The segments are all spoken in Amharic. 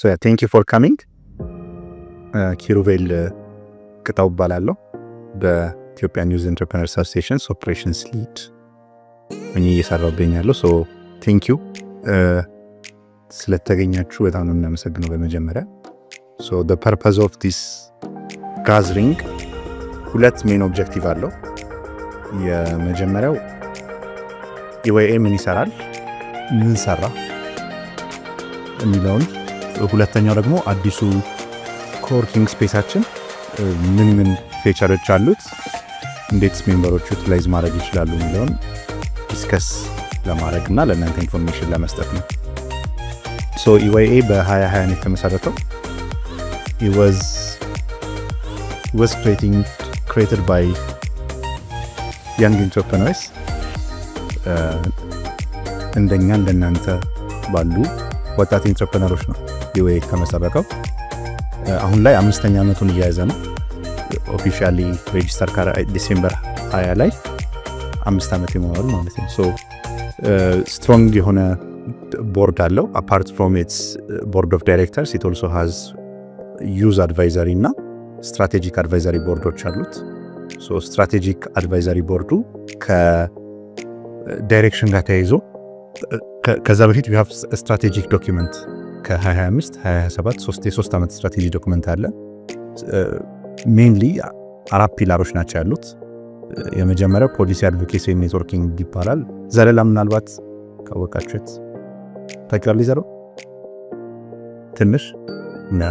yeah, thank you for coming. ኪሩቤል ቅጣው እባላለሁ በኢትዮጵያ ኒውዝ ኢንተርፕረነርስ አሶሲዬሽን ኦፕሬሽንስ ሊድ ሆኜ እየሰራሁ እገኛለሁ። ሶ ቴንክ ዩ ስለተገኛችሁ በጣም ነው የምናመሰግነው። በመጀመሪያ ሶ the purpose of this gathering ሁለት ሜን ኦብጀክቲቭ አለው። የመጀመሪያው ኢዋይኤ ምን ይሰራል፣ ምን ሰራ የሚለውን፣ ሁለተኛው ደግሞ አዲሱ ኮወርኪንግ ስፔሳችን ምን ምን ፊቸሮች አሉት፣ እንዴት ሜምበሮቹ ዩቲላይዝ ማድረግ ይችላሉ የሚለውን ዲስከስ ለማድረግና ለእናንተ ኢንፎርሜሽን ለመስጠት ነው። ሶ ኢዋይኤ በ2020 የተመሰረተው it was created by young entrepreneurs እንደኛ እንደናንተ ባሉ ወጣት ኢንተርፕረነሮች ነው ኢዋይኤ የተመሰረተው። አሁን ላይ 5ኛ ዓመቱን እየያዘ ነው። ኦፊሻሊ ሬጂስተር ዲሴምበር 20 ላይ 5 ዓመት ይሞላል ማለት ነው። ሶ ስትሮንግ የሆነ ቦርድ አለው። apart from its board of directors it also has ዩዝ አድቫይዘሪ እና ስትራቴጂክ አድቫይዘሪ ቦርዶች አሉት። ሶ ስትራቴጂክ አድቫይዘሪ ቦርዱ ከዳይሬክሽን ጋር ተያይዞ ከዛ በፊት we have strategic document ከ2025 2027 3 ዓመት ስትራቴጂ ዶክመንት አለ። ሜንሊ 4 ፒላሮች ናቸው ያሉት። የመጀመሪያው ፖሊሲ አድቮኬሲ ኔትወርኪንግ ይባላል። ዘለላ ምናልባት ካወቃችሁት ታውቃላችሁ ዘሮ ትንሽ ና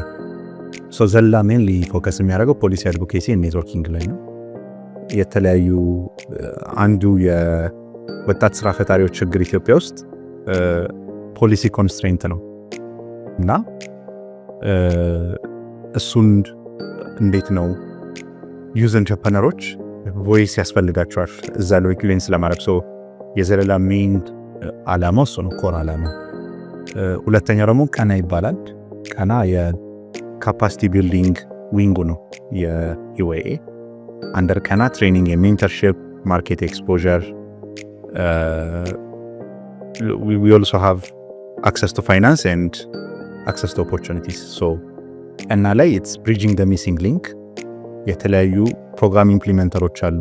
ሶ ዘላ ሜንሊ ፎከስ የሚያደርገው ፖሊሲ አድቮኬሲ ኔትወርኪንግ ላይ ነው። የተለያዩ አንዱ የወጣት ስራ ፈጣሪዎች ችግር ኢትዮጵያ ውስጥ ፖሊሲ ኮንስትሬንት ነው እና እሱን እንዴት ነው ዩዝ ኢንተርፕረነሮች ቮይስ ያስፈልጋቸዋል እዛ ላይ ኢንፍሉዌንስ ለማድረግ። ሶ የዘለላ ሜን አላማው እሱ ነው፣ ኮር አላማ። ሁለተኛው ደግሞ ቀና ይባላል። ቀና የካፓሲቲ ቢልዲንግ ዊንጉ ነው የኢዋይኤ። አንደር ቀና ትሬኒንግ፣ የሜንተርሺፕ፣ ማርኬት ኤክስፖዠር we also have access to finance and access to opportunities. So እና ላይ it's bridging the missing link። የተለያዩ ፕሮግራም ኢምፕሊሜንተሮች አሉ፣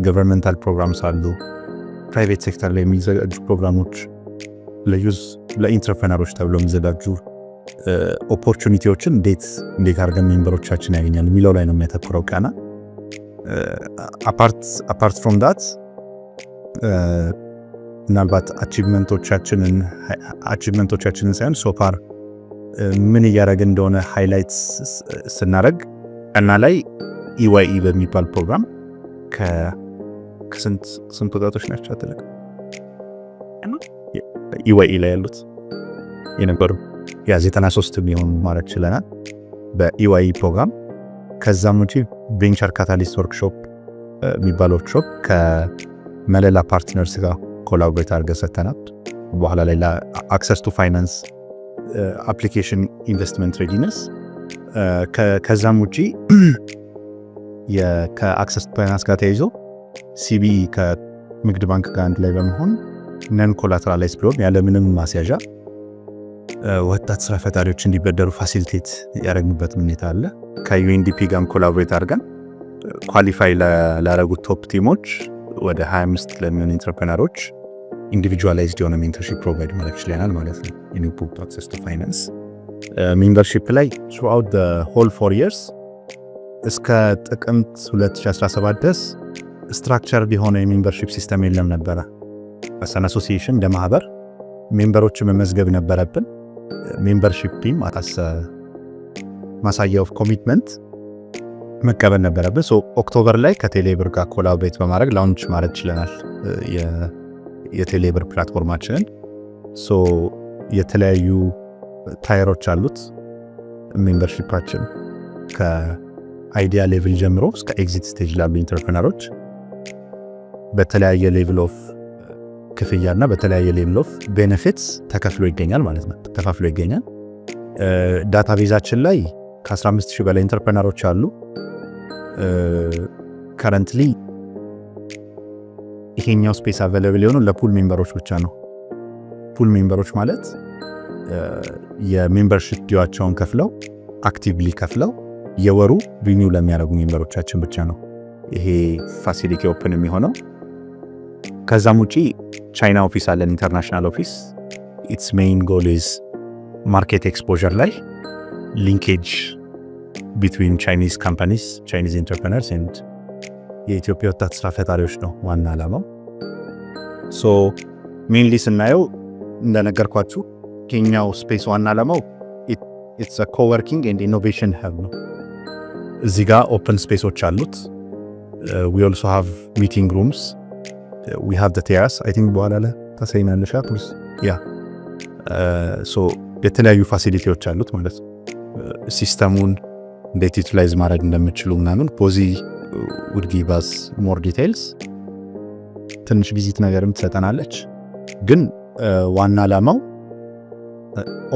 ገቨርንመንታል ፕሮግራምስ አሉ፣ ፕራይቬት ሴክተር ላይ የሚዘጋጁ ፕሮግራሞች፣ ለዩዝ ለኢንተርፕረነሮች ተብሎ የሚዘጋጁ ኦፖርቹኒቲዎችን እንዴት አድርገን ሜምበሮቻችን ያገኛል የሚለው ላይ ነው የሚያተኩረው ቀና። apart from that ምናልባት አቺቭመንቶቻችንን ሳይሆን ሶፋር ምን እያደረገ እንደሆነ ሃይላይትስ ስናደርግ እና ላይ ኢዋይኢ በሚባል ፕሮግራም ከስንት ወጣቶች ናቸው አትልቅ ኢዋይኢ ላይ ያሉት የነበሩ 93 የሚሆኑ ማለት ችለናል በኢዋይኢ ፕሮግራም። ከዛም ውጪ ቬንቸር ካታሊስት ወርክሾፕ የሚባል ወርክሾፕ ከመለላ ፓርትነርስ ጋር ኮላቦሬት አድርገን ሰጥተናል። በኋላ ላይ አክሰስ ቱ ፋይናንስ አፕሊኬሽን ኢንቨስትመንት ሬዲነስ። ከዛም ውጪ ከአክሰስ ቱ ፋይናንስ ጋር ተያይዞ ሲቢኢ ከንግድ ባንክ ጋር አንድ ላይ በመሆን ነን ኮላተራላይዝ ብሎም ያለምንም ማስያዣ ወጣት ስራ ፈጣሪዎች እንዲበደሩ ፋሲሊቴት ያደረግንበት ሁኔታ አለ። ከዩኤንዲፒ ጋር ኮላቦሬት አድርገን ኳሊፋይ ላደረጉት ቶፕ ቲሞች ወደ 25 ለሚሆኑ ኢንተርፕረነሮች ኢንዲቪጁዋላይዝድ የሆነ ሜንተርሺፕ ፕሮቫይድ ማድረግ ችለናል ማለት ነው። ኢንፑት አክሰስ ቱ ፋይናንስ ሜምበርሺፕ ላይ throughout the whole 4 years እስከ ጥቅምት 2017 ድረስ ስትራክቸርድ የሆነ የሜምበርሺፕ ሲስተም የለም ነበረ። አሳን አሶሲዬሽን እንደ ማህበር ሜምበሮች መመዝገብ ነበረብን። ሜምበርሺፕ ቲም አታስ ማሳያ ኦፍ ኮሚትመንት መቀበል ነበረብን። ሶ ኦክቶበር ላይ ከቴሌብር ጋር ኮላቦሬት በማድረግ ላውንች ማድረግ ችለናል የቴሌብር ፕላትፎርማችንን። ሶ የተለያዩ ታየሮች አሉት ሜምበርሺፓችን ከአይዲያ ሌቭል ጀምሮ እስከ ኤግዚት ስቴጅ ላሉ ኢንተርፕረነሮች በተለያየ ሌቭል ኦፍ ክፍያና በተለያየ ሌቭል ኦፍ ቤኔፊትስ ተከፍሎ ይገኛል ማለት ነው፣ ተከፋፍሎ ይገኛል። ዳታቤዛችን ላይ ከ15000 በላይ ኢንተርፕረነሮች አሉ። ከረንትሊ ይሄኛው ስፔስ አቬሌብል የሆነው ለፑል ሜምበሮች ብቻ ነው። ፑል ሜምበሮች ማለት የሜምበርሺፕ ዲዋቸውን ከፍለው አክቲቭሊ ከፍለው የወሩ ሪኒው ለሚያደርጉ ሜምበሮቻችን ብቻ ነው ይሄ ፋሲሊቲ ኦፕን የሚሆነው። ከዛም ውጪ ቻይና ኦፊስ አለን፣ ኢንተርናሽናል ኦፊስ። ኢትስ ሜይን ጎል ኢዝ ማርኬት ኤክስፖዠር ላይ ሊንኬጅ ቢትዊን ቻይኒዝ ካምፓኒስ ቻይኒዝ ኢንተርፕረነርስ ኤንድ የኢትዮጵያ ወጣት ስራ ፈጣሪዎች ነው ዋና ዓላማው። ሶ ሜንሊ ስናየው እንደነገርኳችሁ የኛው ስፔስ ዋና ዓላማው ኢትስ አ ኮወርኪንግ ኤንድ ኢኖቬሽን ሀብ ነው። እዚህ ጋር ኦፕን ስፔሶች አሉት። ዊ ኦልሶ ሃቭ ሚቲንግ ሩምስ፣ ዊ ሃቭ ዘ ቴራስ አይ ቲንክ በኋላ ላይ ታሳይናለሽ ፕሊዝ። ያ ሶ የተለያዩ ፋሲሊቲዎች አሉት ማለት ነው። ሲስተሙን እንዴት ዩቲላይዝ ማድረግ እንደምትችሉ ምናምን ፖዚ would give us more details። ትንሽ ቪዚት ነገርም ትሰጠናለች። ግን ዋና ዓላማው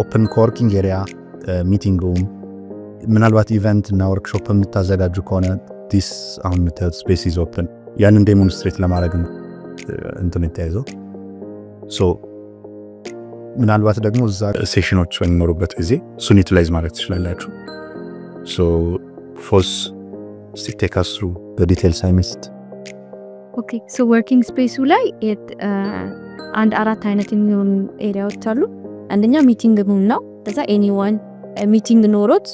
ኦፕን ኮወርኪንግ ኤሪያ፣ ሚቲንግ ሩም፣ ምናልባት ኢቨንት እና ወርክሾፕ የምታዘጋጁ ከሆነ ዲስ አሁን የምታዩት ስፔስ ኢዝ ኦፕን፣ ያንን ዴሞንስትሬት ለማድረግ ነው እንትን የተያዘው። ሶ ምናልባት ደግሞ እዛ ሴሽኖች በሚኖሩበት ጊዜ እሱን ዩቲላይዝ ማድረግ ትችላላችሁ። ሶ ፎስ take us through the details I missed. Okay, so working space ላይ አንድ አራት አይነት የሚሆኑ ኤሪያዎች አሉ። አንደኛ ሚቲንግ ሩም ነው። ከዛ ኤኒዋን ሚቲንግ ኖሮት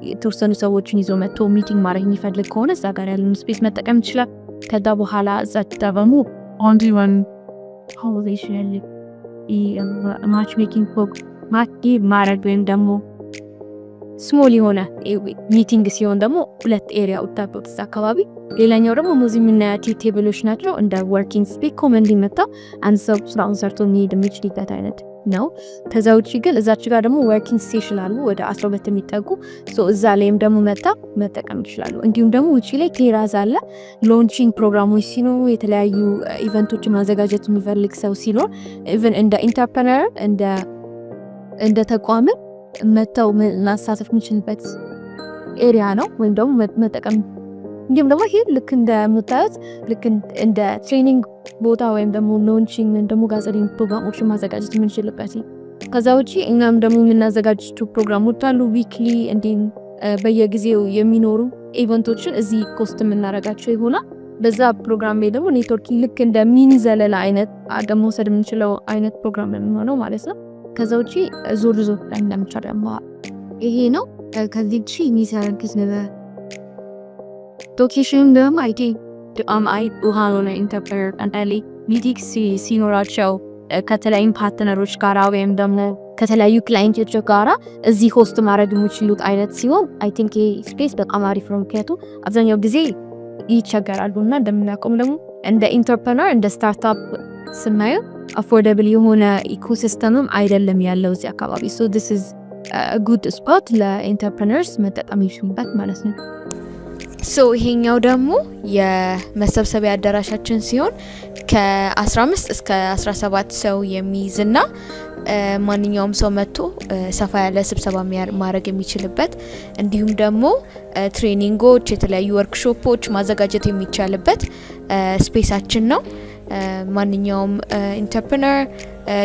የተወሰኑ ሰዎችን ይዞ መጥቶ ሚቲንግ ማድረግ የሚፈልግ ከሆነ እዛ ጋር ያለውን ስፔስ መጠቀም ይችላል። ከዛ በኋላ እዛ ደግሞ only one conversation match making ማድረግ ወይም ደግሞ ስሞል የሆነ ሚቲንግ ሲሆን ደግሞ ሁለት ኤሪያ ወጣበት እዛ አካባቢ። ሌላኛው ደግሞ ሙዚ የምናያቸው ቴብሎች ናቸው። እንደ ወርኪንግ ስፔስ ኮመንሊ መጣ አንድ ሰው ስራውን ሰርቶ የሚሄድ የሚችልበት አይነት ነው። ከዛ ውጪ ግን እዛች ጋር ደግሞ ወርኪንግ ስቴሽን አሉ ወደ 12 የሚጠጉ እዛ ላይም ደግሞ መጣ መጠቀም ይችላሉ። እንዲሁም ደግሞ ውጪ ላይ ቴራዝ አለ። ሎንቺንግ ፕሮግራሞች ሲኖሩ የተለያዩ ኢቨንቶችን ማዘጋጀት የሚፈልግ ሰው ሲኖር ኢቭን እንደ ኢንተርፕረነር እንደ ተቋም መተው ማሳተፍ የሚችልበት ኤሪያ ነው ወይም ደግሞ መጠቀም። እንዲሁም ደግሞ ይሄ ልክ እንደ ሙታየት ልክ እንደ ትሬኒንግ ቦታ ወይም ደግሞ ሎንቺንግ ወይም ደግሞ ጋዘሪንግ ፕሮግራሞችን ማዘጋጀት የምንችልበት። ከዛ ውጪ እኛም ደግሞ የምናዘጋጅቱ ፕሮግራሞች አሉ ዊክሊ እንዲሁም በየጊዜው የሚኖሩ ኢቨንቶችን እዚህ ኮስት የምናረጋቸው ይሆናል። በዛ ፕሮግራም ላይ ደግሞ ኔትወርኪንግ ልክ እንደ ሚኒ ዘለላ አይነት አገም መውሰድ የምንችለው አይነት ፕሮግራም ነው ማለት ነው። ከዛ ውጪ ዞር ላይ እንደምቻለማ ይሄ ነው። ከዚህ ውጪ የሚሰራግዝ ነገር ሎኬሽን ደግሞ አይ ውሃኖነ ኢንተርፕረነር አንዳሊ ሚቲክስ ሲኖራቸው ከተለያዩ ፓርትነሮች ጋራ ወይም ደግሞ ከተለያዩ ክላይንቶች ጋራ እዚህ ሆስት ማድረግ የሚችሉት አይነት ሲሆን አይ ቲንክ ይሄ ስፔስ በጣም አሪፍ ነው። ምክንያቱም አብዛኛው ጊዜ ይቸገራሉና እንደምናውቀው ደግሞ እንደ ኢንተርፕረነር እንደ ስታርታፕ ስናየው አፎርደብል የሆነ ኢኮሲስተምም አይደለም ያለው እዚህ አካባቢ። ሶ this is a good spot ለኢንተርፕረነርስ መጠቀም ይችላል ማለት ነው። ሶ ይሄኛው ደግሞ የመሰብሰቢያ አዳራሻችን ሲሆን ከ15 እስከ 17 ሰው የሚይዝና ማንኛውም ሰው መጥቶ ሰፋ ያለ ስብሰባ ማድረግ የሚችልበት እንዲሁም ደግሞ ትሬኒንጎች፣ የተለያዩ ወርክሾፖች ማዘጋጀት የሚቻልበት ስፔሳችን ነው። ማንኛውም ኢንተርፕረነር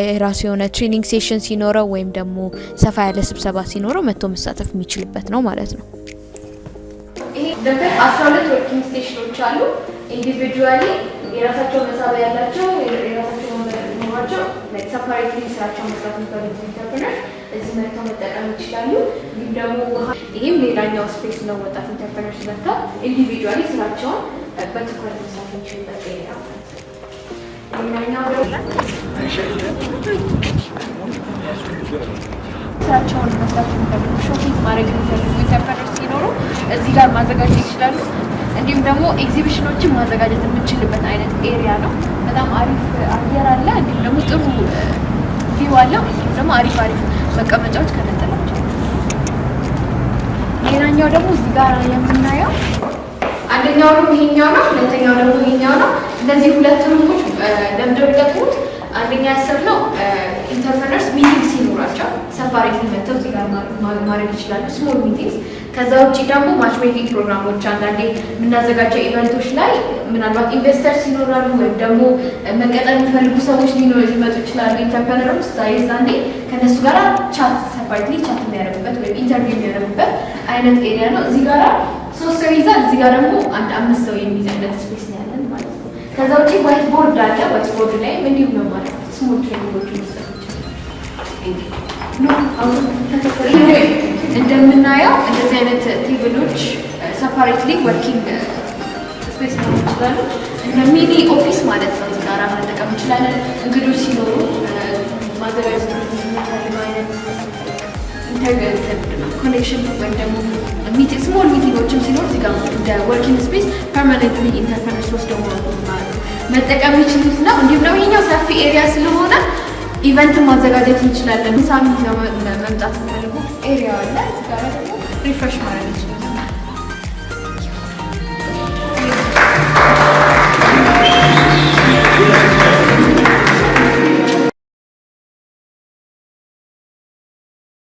የራሱ የሆነ ትሬኒንግ ሴሽን ሲኖረው ወይም ደግሞ ሰፋ ያለ ስብሰባ ሲኖረው መጥቶ መሳተፍ የሚችልበት ነው ማለት ነው። ይሄ ደግሞ 12 ወርኪንግ ስቴሽኖች አሉ። ኢንዲቪጁዋሊ የራሳቸው መሳቢያ ያላቸው የራሳቸው ወንበሮቻቸው ሰፓሬትሊ ስራቸው መስራት የሚፈልጉ ኢንተርፕረነር እዚህ መጥተው መጠቀም ይችላሉ። ይህም ደግሞ ይህም ሌላኛው ስፔስ ነው። ወጣት ኢንተርፕረነርስ መጥተው ኢንዲቪጁዋሊ ስራቸውን በትኩረት መስራት የሚችሉበት ኤሪያ ነው። ስራቸውን መስራት የሚፈልጉ ሾኬዝ ማድረግ የሚፈልጉ ኢንተርፕረነርስ ሲኖሩ እዚህ ጋር ማዘጋጀት ይችላሉ። እንዲሁም ደግሞ ኤግዚቢሽኖችን ማዘጋጀት የምንችልበት አይነት ኤሪያ ነው። በጣም አሪፍ አየር አለ። እንዲሁም ደግሞ ጥሩ ቪው አለው። እንዲሁም ደግሞ አሪፍ መቀመጫዎች ከነጠላቸው። ሌላኛው ደግሞ እዚህ ጋር የምናየው አንደኛው ሩም ይሄኛው ነው። ሁለተኛው ደግሞ ይሄኛው ነው። እነዚህ ሁለት ሩሞች ለምንድነው የሚጠቅሙት? አንደኛ ያሰብነው ኢንተርፕረነርስ ሚቲንግ ሲኖራቸው ሰፓሬት መጥተው እዚህ ጋር ማድረግ ይችላሉ፣ ስሞል ሚቲንግስ። ከዛ ውጪ ደግሞ ማችሜኪንግ ፕሮግራሞች አንዳንዴ የምናዘጋጀው ኢቨንቶች ላይ ምናልባት ኢንቨስተርስ ይኖራሉ ወይም ደግሞ መቀጠል የሚፈልጉ ሰዎች ሊመጡ ይችላሉ። ኢንተርፕረነሮች ዛኔ ከነሱ ጋር ቻት ሰፓሬትሊ ቻት የሚያደርጉበት ወይም ኢንተርቪው የሚያደርጉበት አይነት ኤሪያ ነው። እዚህ ጋር 3 ሰው ይዛል፣ እዚህ ጋር ደግሞ 5 ሰው የሚይዝ አይነት ስፔስ ነው ያለን ማለት ነው። ከዛ ውጪ ዋይት ቦርድ አለ። ዋይት ቦርድ ላይ እንዲሁም ነው ማለት ነው ስሞል ትሬኒንጎች ይሰጣሉ። እንደምናየው እንደዚህ አይነት ቴብሎች ሰፓሬትሊ ወርኪንግ ስፔስ ነው ይችላሉ። እንደ ሚኒ ኦፊስ ማለት ነው። እዚህ ጋር መጠቀም እንችላለን። እንግዶች ሲኖሩ ማዘጋጀት የሚፈልገው አይነት ኮኔክሽን ወይም ደግሞ ስሞል ሚቲንጎችም ሲኖር እዚህ ጋር እንደ ወርኪንግ ስፔስ ፐርማነንትሊ ኢንተርፕረነርስ ወስደው መጠቀም ይችሉት ነው። እንዲሁም ደግሞ ይሄኛው ሰፊ ኤሪያ ስለሆነ ኢቨንትን ማዘጋጀት እንችላለን። ሳምንት መምጣት የሚፈልጉ ኤሪያ አለ። እዚህ ጋር ደግሞ ሪፍሬሽ ማድረግ